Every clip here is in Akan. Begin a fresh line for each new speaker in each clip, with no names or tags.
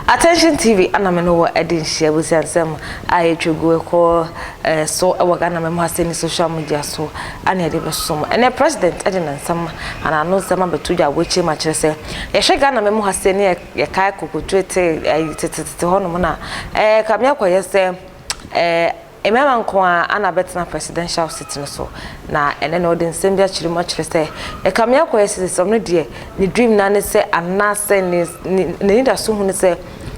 Attention TV anameno edin share we sensem aye twegu ko so e Ghana memo haseni social media so ane de besom ene president edin nsam ana no nsam betuja weche ma kire se ye hwe Ghana memo haseni ye kai kokotwete tete hono mo na kamya kwa yese emema nko ana betna presidential seat no so na ene no de nsem bia kire mo kire se kamya kwa yese som no de ni dream na ne se anase ni da so hu ne se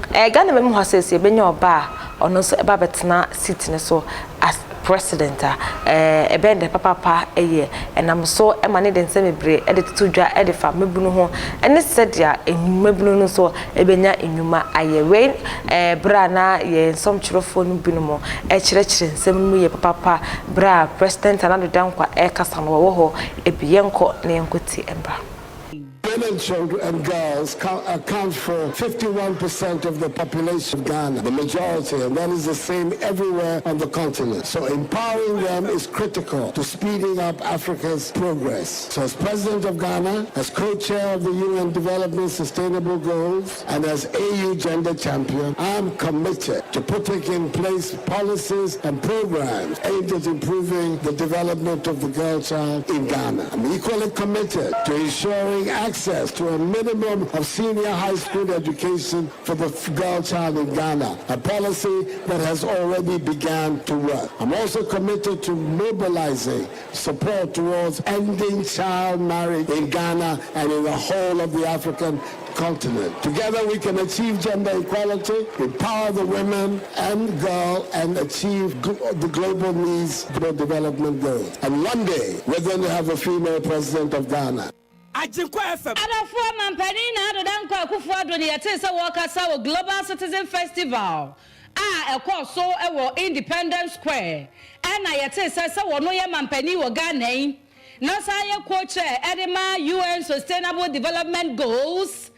Ghana memo hasesi benya oba ono so eba betna seat ne so as president ebende papa eye enam so emane de nsem ebre ede tutudwa ede fa mebunu ho ene sedia mebunu no so ebenya enwuma ayewe bra na ye nsom kirofo no binumo kire nsem no ye papa bra president anado dankwa kasa no wo ho ebiyenko na yenkoti embra.
Women, children, and girls account for 51% of the population of Ghana, the majority, and that is the same everywhere on the continent. So empowering them is critical to speeding up Africa's progress. So as President of Ghana, as co-chair of the UN Development Sustainable Goals, and as AU Gender Champion, I am committed to putting in place policies and programs aimed at improving the development of the girl child in Ghana. I'm equally committed to ensuring access to a minimum of senior high school education for the girl child in Ghana, a policy that has already begun to work. I'm also committed to mobilizing support towards ending child marriage in Ghana and in the whole of the African continent. Together we can achieve gender equality, empower the women and girl, and achieve the global needs for development goals. And one day we're going to have a female president of Ghana.
Adafo mampani na adodanko Akufo Addo ne yete se wo kasa wo Global Citizen Festival so wo Independence Square na yete se wo no ye mampani wo Ghana yi na sa ye co-chair edema UN Sustainable Development Goals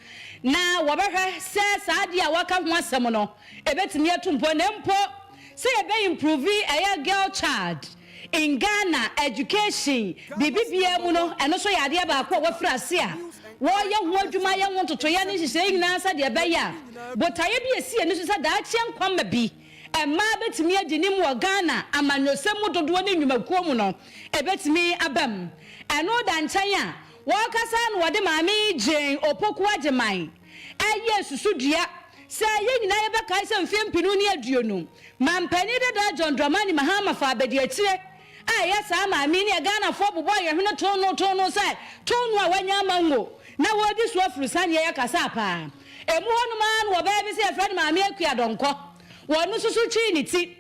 na wo behwe se saade a waka ho asem no ebetimi atumpo ne mpo se ye be improve a girl child in Ghana education bibibia mu no eno so yade ba akwa wafrase a wo ye ho adwuma ye ho toto ye ne hihye nyina sa de be ya botaye bi esi eno so sa da achie nkwama bi emma betimi aginim wo Ghana amanyosem dodo ne nwumakuo mu no ebetimi abam eno da nchan a wo kasa no wode maami Jane opoku ageman eye susudua se ye nyina ye be kai se mfempinu ne aduonu mampani da John Dramani Mahama fa abedi akire yes, I'm a mini Ghana for boy, you're not tono side, tono wanya mango. Now what this was for Sanya Casapa. A one man will baby say a friend, my mere Donko. One was so chinity.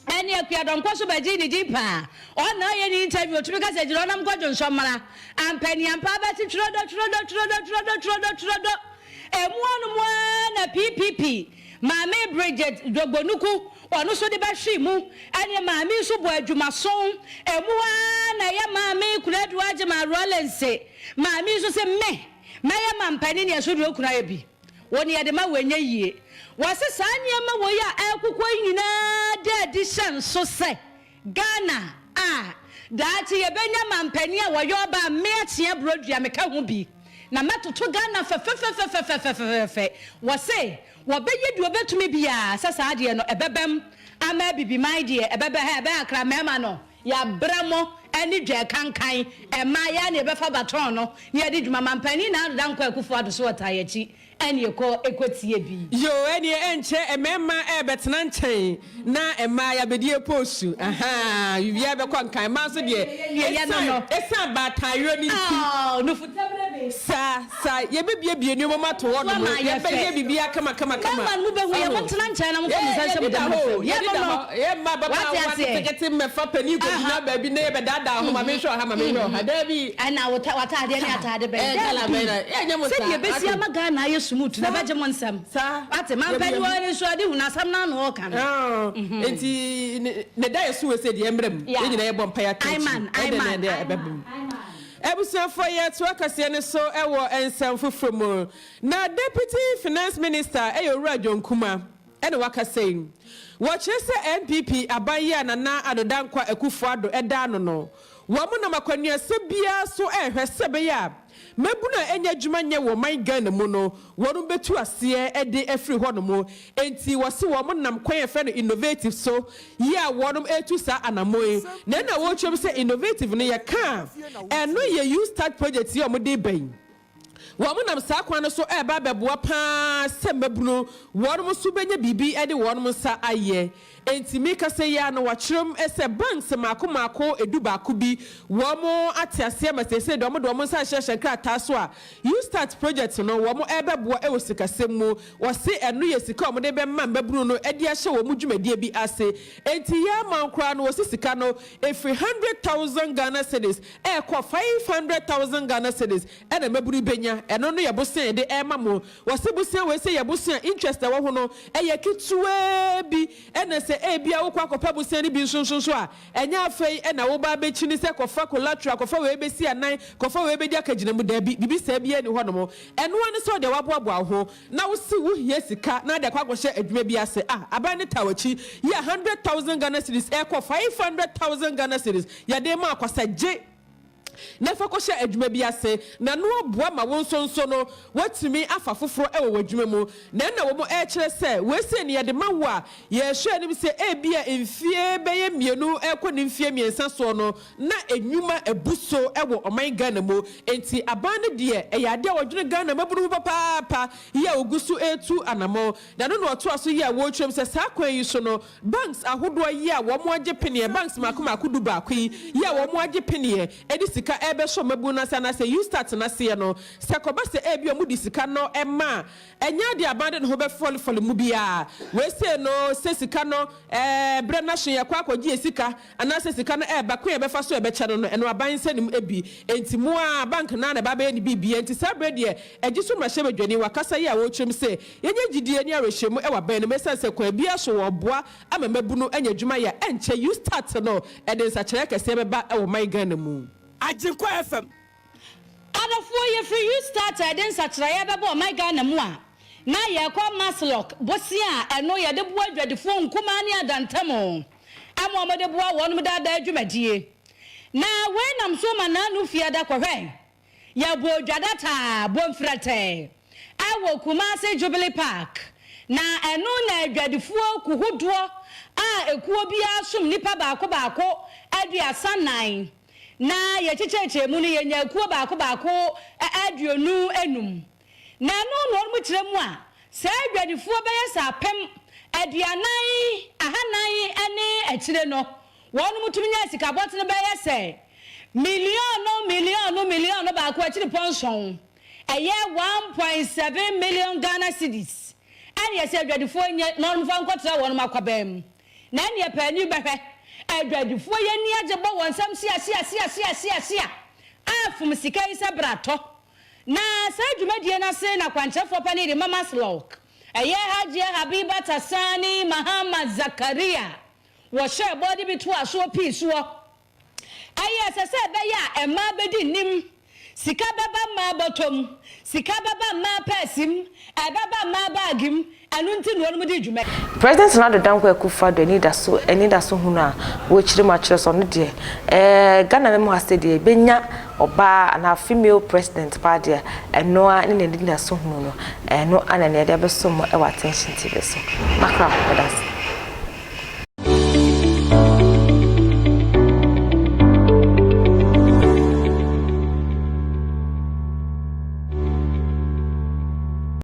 And your Donko so by Jenny Deeper. Or now any interview because I don't know what on Shamara. And Penny and Papa to Trodo. And one a PPP. Mame Bridget Dogonuku. Ono so de ba hwemu ane maami so bo adwumason emuwa na ya maami kunadu agema rolense maami so se me ya mampani ne so do kuna bi woni ya de ma wanya yie wase sanye ma wo ya akukwo nyina de addition so se Ghana daati ye benya mampani a wo yo ba me atie brodua meka ho bi na matoto Ghana fe wase wobeye du obetumi bia sasa ade no ebebem ama bibi mai de ebebe ha ebe akra mema no ya bramo ani dwe kankan ema ya na ebefa baton no ne ade dwuma mampani na adanko Akufo Addo so watayechi ene ekotie bi
yo ene enche emema ebetena nchen na ema ya bedie posu bibia be kwankan ma so de esa batayo ni ti
no futabere
sa ye bebie ni mo mato wo no ye be bibia kama
kama mu be hu ye motena nchen na mo ko musanse mo dem
ye ma baba wa tegete me fa pani ko dina ba bi na ye be dada ho ma me hwo ha ma me hwo ha da bi
ana wata ade ne atade be
kala be na ye nyamo sa
se ye besi amaga ye smooth na baje mon sam ate man pani wori so ade hu na sam na no kan
enti ne da yesu we se de emrem e nyina ye bom pa ya kan Ebusuafo ye to akase ne so ewo ensam fofromo na deputy finance minister eyowura Jonkuma ene wakase wo chese NPP abanye na adodankwa Akufo Addo eda no wo mo na makwanua se bia so ehwe sebe ya mebuna enya dwuma nye wo man Ghana mu no wono betu ase de afri ho no mo enti wose wo mo nam kwan efe no innovative so ya wono etu sa anamoe na wo twem se innovative no ye ka eno ye you start project ye mo de ben Woman sa kwan so e ba beboa pa se mabunu wonom so benya bibi e de wonom sa aye enti mika se ya no wachrom ese banks mako edu ba ko bi womo atiase masese do mo do mo sa hye krata so a you start project no womo e beboa e wosikasem mu wose eno ye sika mo de be ma mabunu no e de ahye wo mu dwumadie bi ase enti ya mankra no wosisika no every 100,000 Ghana cedis e kwa 500,000 Ghana cedis e na mabunu benya eno no yebosen de ema mo wose bosen we se yebosen interest wo ho no e ye kituwe bi ena se e bia wo kwa kopa bosen ni bi nsonso a enya afei e na wo ba be chini se kofa collateral kofa we be si anan kofa we be di akagina mu da bi sa bia ni ho no mo eno ne so de waboaboa ho na wo si wo hie sika na de kwa hye adwuma bi ase aban ne tawachi ya 100,000 Ghana cedis e kwa 500,000 Ghana cedis ya de ma akwasa je nefa ko hye adwuma bi ase na no aboa ma won sonso no watimi afa foforo e wo wadwuma mu na wo mo e kire se we se ne ye de ma wo a ye hwe ni se e bia emfie beye mienu e ko ni mfie miensa so no na enwuma ebuso e wo oman Ghana mu enti aban ne de e ya de wodwene Ghana maburu papa ye ogusu etu anamo na no oto aso ye wo twem se sa kwan yi so no banks ahodo ye a wo mo agye pene banks makoma du ba kwi ye wo mo agye pene edi sika ebe so mabu na sana se you start na se no se koba se ebi omu di sika no ema enya di abande no be fol mu bia we se no se sika no bre na hye kwa akogye sika ana se sika no eba kwa ebe fa so ebe che no eno aban se nim ebi enti mu a bank na na ba be ni bibia enti sa bre de eji so ma hye badwani wakasa ye a wo twem se yenye gidie ni arehwemu e wa ban no mesa se kwa bia so wo boa ama mabu no enya dwuma ya enche you start no e de sa kire kese be ba e wo man Ghana mu
Ajikwa FM. Adofo ye free you started den satraya bebo my Ghana mu a. Na ye kwa Maslock bosi a eno ye de bo adwadefo nkuma ne adantamo. Amo mo de bo wonum da adwumadie. Na we nam so ma na nu fie da kohwen. Ye bo adwadata bo mfrete. Awo Kumasi Jubilee Park. Na eno na adwadefo kuhudo a ekuo bia som nipa baako aduasa 9. Na ye checheche mu ne ye nyakuo baako aduonu enum na no mu kire mu a sa adwadifo beye sa pem aduanan ahanan ene akire no wonu mutumi nya sika botene beye se million baako akire ponson eye 1.7 million Ghana cedis ani ye se adwadifo nye no mu fa nkotra wonu makwabam na ne ye pani behwe adwadifo ye ni agebo wonsam sia afum sika isa brato na sa dwumadie na se na kwanchefo pani de mama slok eye haje habiba tasani Muhammad Zakaria wo share body bitu aso piso eye sese be ya ema bedi nim sika baba ma botom sika baba ma pesim baba ma bagim anunti no mu di dwuma
President Nado Dankwa Akufo Addo eni da so hunu a wo chire ma chire so no de Ghana me mo ase de benya oba na female president pa de eno a ne da so hunu no eno ana ne de be so mo e wa attention ti be so makra odas